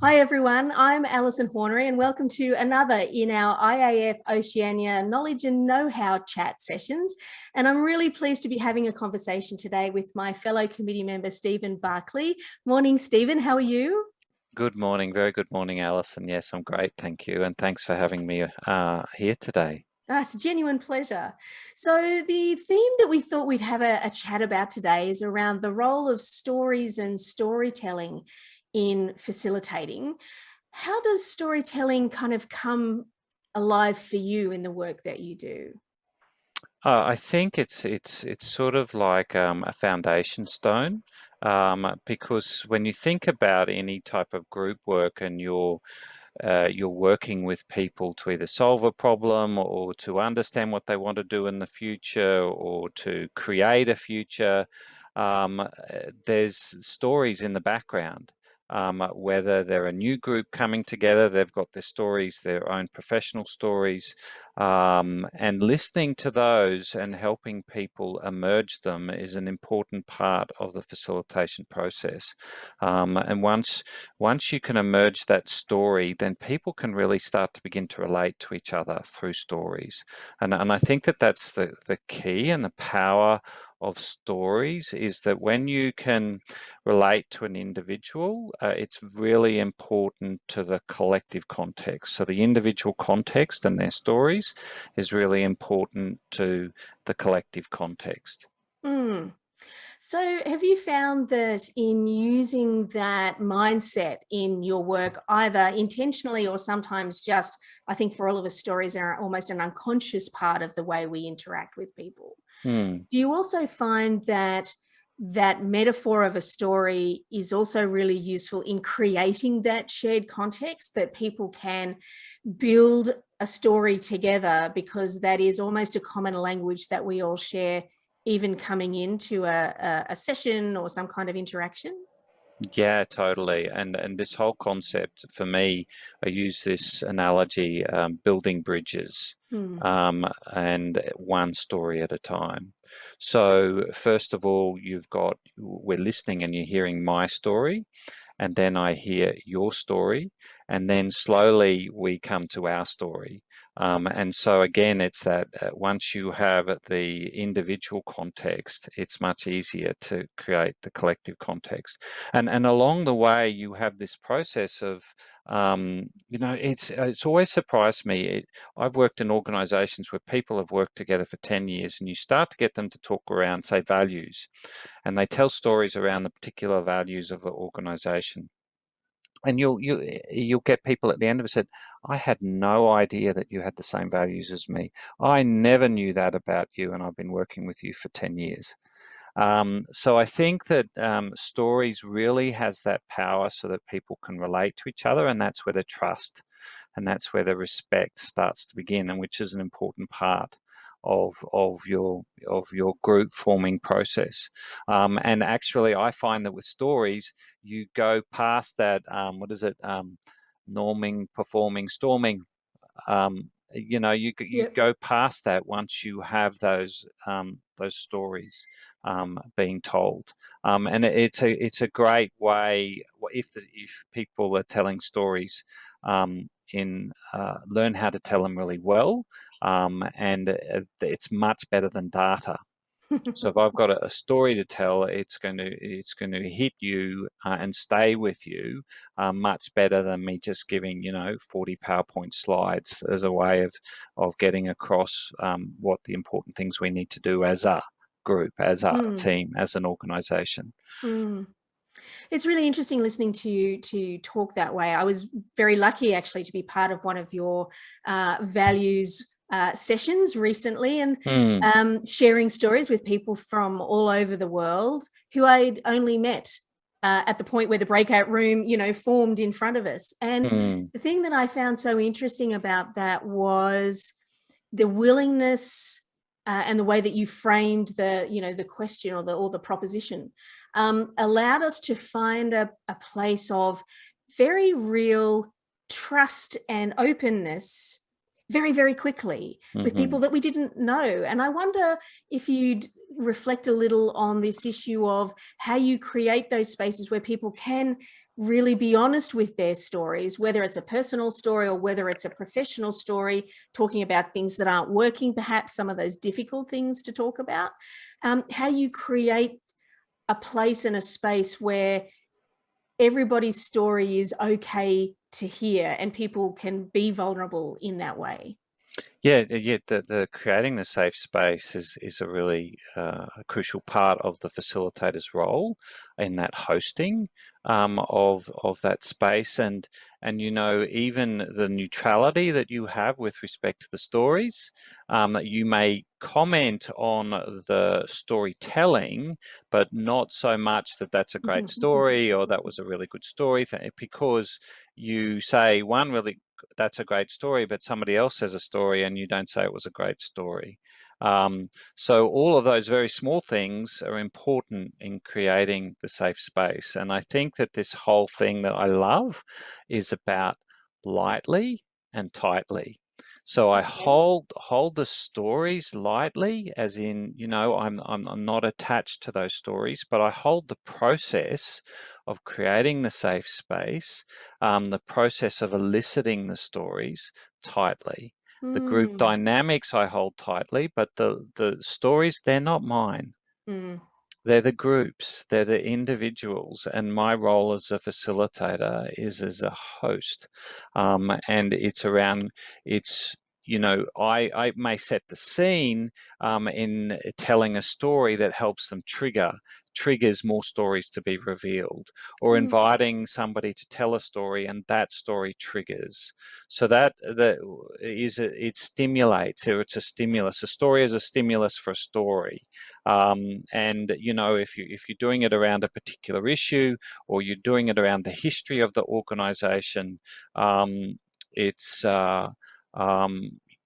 Hi everyone, I'm Allison Hornery and welcome to another in our IAF Oceania Knowledge and Know-how chat sessions. And I'm really pleased to be having a conversation today with my fellow committee member, Stephen Berkeley. Morning, Stephen, how are you? Good morning, very good morning, Alison. Yes, I'm great, thank you. And thanks for having me here today. It's a genuine pleasure. So the theme that we thought we'd have a chat about today is around the role of stories and storytelling in facilitating. How does storytelling kind of come alive for you in the work that you do? I think it's sort of like a foundation stone, because when you think about any type of group work and you're working with people to either solve a problem or to understand what they want to do in the future or to create a future, there's stories in the background. Whether they're a new group coming together, they've got their stories, their own professional stories, and listening to those and helping people emerge them is an important part of the facilitation process. And once you can emerge that story, then people can really start to begin to relate to each other through stories. And I think that that's the key and the power of stories is that when you can relate to an individual, it's really important to the collective context. So the individual context and their stories is really important to the collective context. Mm. So have you found that in using that mindset in your work, either intentionally or sometimes just, I think for all of us, stories are almost an unconscious part of the way we interact with people. Hmm. Do you also find that that metaphor of a story is also really useful in creating that shared context that people can build a story together because that is almost a common language that we all share, even coming into a session or some kind of interaction? Yeah, totally. And this whole concept for me, I use this analogy, building bridges, Hmm. and one story at a time. So first of all, we're listening and you're hearing my story, and then I hear your story, and then slowly we come to our story. And so again, it's that once you have the individual context, it's much easier to create the collective context. And along the way, you have this process of, it's always surprised me. I've worked in organizations where people have worked together for 10 years, and you start to get them to talk around, say, values, and they tell stories around the particular values of the organization. And you'll get people at the end of it said, I had no idea that you had the same values as me. I never knew that about you, and I've been working with you for 10 years. So I think that stories really has that power so that people can relate to each other, and that's where the trust and that's where the respect starts to begin, and which is an important part of your group forming process. And actually, I find that with stories, you go past that. What is it? Norming, performing, storming. You Yep. go past that once you have those stories being told, and it's a great way if people are telling stories, in learn how to tell them really well, and it's much better than data. So if I've got a story to tell, it's going to hit you and stay with you much better than me just giving 40 PowerPoint slides as a way of getting across what the important things we need to do as a group, as a Mm, team, as an organization. mm. It's really interesting listening to you to talk that way. I was very lucky actually to be part of one of your values sessions recently, and Hmm. sharing stories with people from all over the world who I'd only met at the point where the breakout room, formed in front of us. And Hmm. the thing that I found so interesting about that was the willingness and the way that you framed the question or the proposition allowed us to find a place of very real trust and openness very, very quickly with people Hmm. that we didn't know. And I wonder if you'd reflect a little on this issue of how you create those spaces where people can really be honest with their stories, whether it's a personal story or whether it's a professional story, talking about things that aren't working, perhaps some of those difficult things to talk about, how you create a place and a space where everybody's story is okay to hear and people can be vulnerable in that way. Yeah, yeah. The creating the safe space is a really crucial part of the facilitator's role in that hosting of that space, and even the neutrality that you have with respect to the stories. You may comment on the storytelling, but not so much that that's a great story or that was a really good story, because you say one really that's a great story, but somebody else says a story and you don't say it was a great story. So all of those very small things are important in creating the safe space. And I think that this whole thing that I love is about lightly and tightly. So I Okay. hold the stories lightly, as in, I'm not attached to those stories, but I hold the process of creating the safe space, the process of eliciting the stories tightly. The group Mm, dynamics I hold tightly, but the stories, they're not mine. mm, They're the groups, they're the individuals, and my role as a facilitator is as a host. And it's around, it's, I may set the scene in telling a story that helps them triggers more stories to be revealed, or mm, inviting somebody to tell a story and that story triggers. So that is, it stimulates, or it's a stimulus. A story is a stimulus for a story. And if you're doing it around a particular issue, or you're doing it around the history of the organization, it's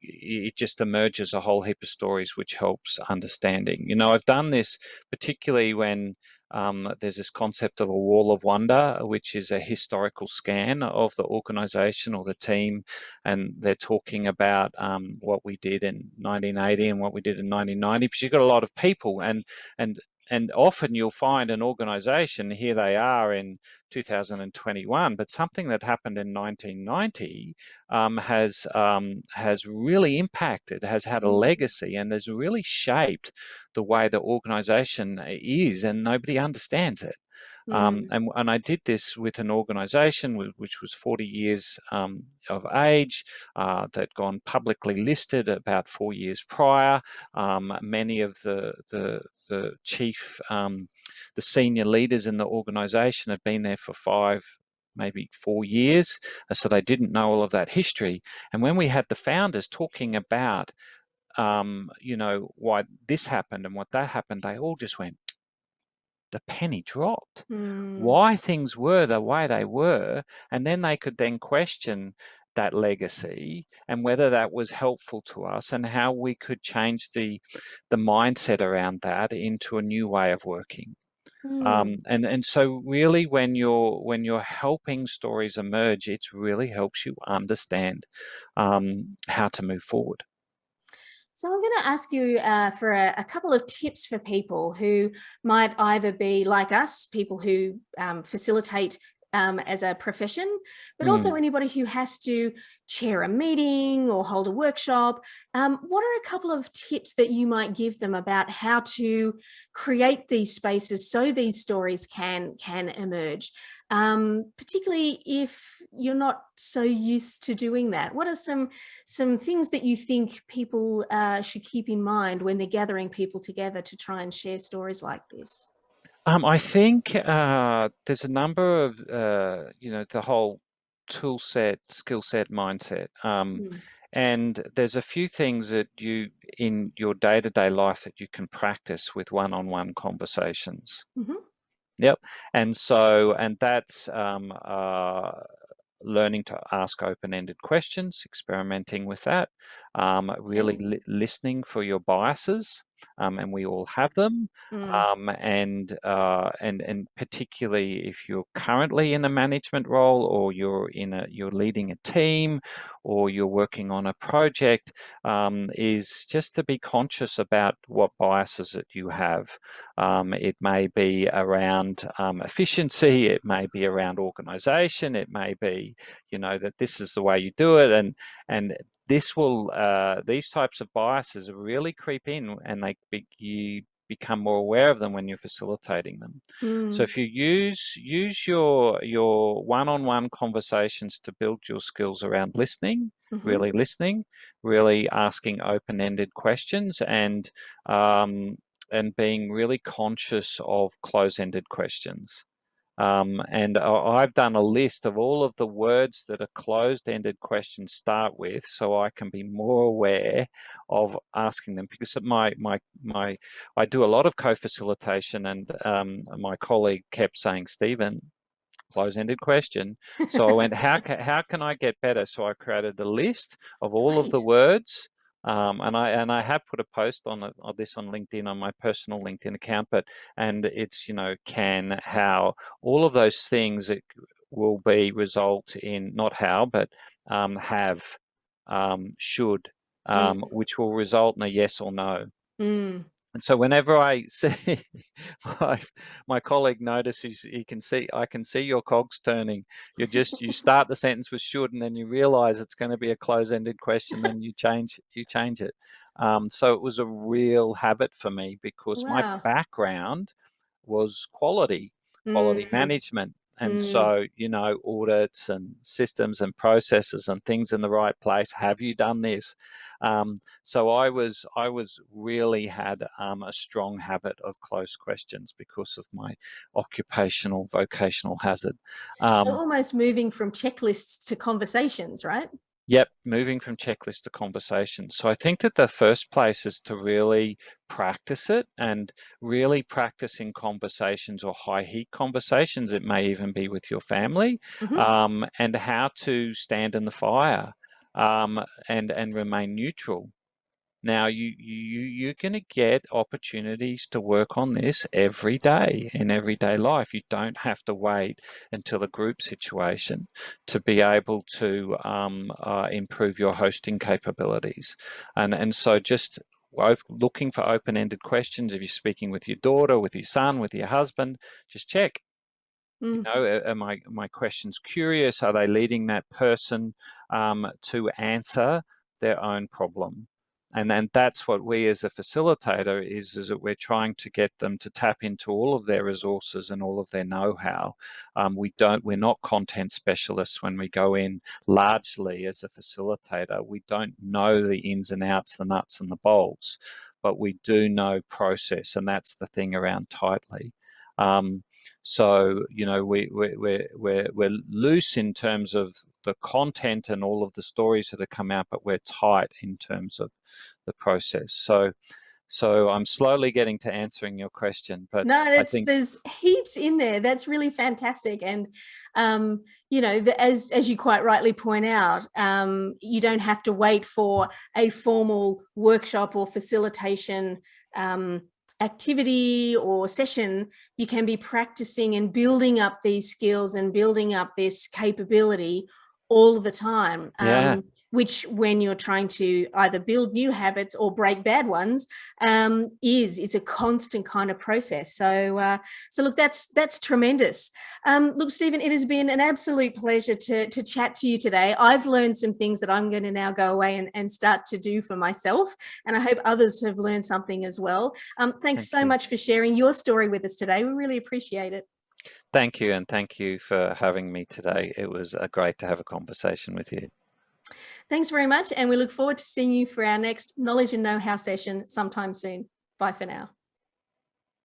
it just emerges a whole heap of stories, which helps understanding. I've done this particularly when there's this concept of a wall of wonder, which is a historical scan of the organization or the team, and they're talking about what we did in 1980 and what we did in 1990, because you've got a lot of people, and and often you'll find an organization, here they are in 2021, but something that happened in 1990 has really impacted, has had a mm, legacy, and has really shaped the way the organization is, and nobody understands it. mm, And I did this with an organization which was 40 years of age, that gone publicly listed about 4 years prior. Many of the chief, the senior leaders in the organization had been there for 5, maybe 4 years, so they didn't know all of that history. And when we had the founders talking about, why this happened and what that happened, they all just went, the penny dropped. mm, Why things were the way they were, and then they could then question that legacy and whether that was helpful to us, and how we could change the mindset around that into a new way of working. mm. And so really, when you're helping stories emerge, it really helps you understand how to move forward. So I'm going to ask you for a couple of tips for people who might either be like us, people who facilitate as a profession, but also Mm. anybody who has to chair a meeting or hold a workshop. What are a couple of tips that you might give them about how to create these spaces so these stories can emerge? Particularly if you're not so used to doing that. What are some things that you think people should keep in mind when they're gathering people together to try and share stories like this? I think there's a number of, the whole tool set, skill set, mindset. Mm. And there's a few things that you, in your day-to-day life, that you can practice with one-on-one conversations. Hmm. Yep. And that's learning to ask open-ended questions, experimenting with that, Okay. really listening for your biases, and we all have them. Mm. And particularly if you're currently in a management role, or you're leading a team, or you're working on a project, is just to be conscious about what biases that you have. It may be around efficiency, it may be around organization, it may be, that this is the way you do it, and these types of biases really creep in, and you become more aware of them when you're facilitating them. So Mm. if you use your one-on-one conversations to build your skills around listening, Mm-hmm. listening, really asking open-ended questions, and being really conscious of close-ended questions. And I've done a list of all of the words that a closed-ended questions start with, so I can be more aware of asking them. Because I do a lot of co-facilitation, and my colleague kept saying, "Stephen, close-ended question." So I went, how can I get better? So I created a list of all of the Great. words, and I have put a post on this on LinkedIn, on my personal LinkedIn account. And it's, can, how, all of those things. It will be result in not how, but have, should, Mm. which will result in a yes or no. Mm. And so whenever I see my, my colleague notices, I can see your cogs turning. You start the sentence with should, and then you realize it's going to be a close-ended question, then you change it. So it was a real habit for me, because my Wow. background was quality Mm. management. And Mm. so, audits and systems and processes and things in the right place. Have you done this? So I really had a strong habit of close questions because of my occupational vocational hazard. So Um, almost moving from checklists to conversations, right? Yep, moving from checklist to conversation. So I think that the first place is to really practice it, and really practicing conversations, or high heat conversations. It may even be with your family, Mm-hmm. and how to stand in the fire, and remain neutral. Now, you're going to get opportunities to work on this every day in everyday life. You don't have to wait until a group situation to be able to improve your hosting capabilities. And so just looking for open-ended questions. If you're speaking with your daughter, with your son, with your husband, just check. Mm. Are my questions curious? Are they leading that person to answer their own problem? And that's what we as a facilitator is that we're trying to get them to tap into all of their resources and all of their know-how. We're not content specialists when we go in. Largely as a facilitator, we don't know the ins and outs, the nuts and the bolts, but we do know process, and that's the thing around tightly. So, we're loose in terms of the content and all of the stories that have come out, but we're tight in terms of the process. So I'm slowly getting to answering your question, but No, I think, there's heaps in there. That's really fantastic. And as you quite rightly point out, you don't have to wait for a formal workshop or facilitation um, activity or session. You can be practicing and building up these skills and building up this capability all the time. yeah. Which, when you're trying to either build new habits or break bad ones, it's a constant kind of process. So look, that's tremendous. Look, Stephen, it has been an absolute pleasure to chat to you today. I've learned some things that I'm going to now go away and start to do for myself, and I hope others have learned something as well. Thanks Thank so you. much for sharing your story with us today. We really appreciate it. Thank you, and thank you for having me today. It was great to have a conversation with you. Thanks very much, and we look forward to seeing you for our next Knowledge and Know-how session sometime soon. Bye for now.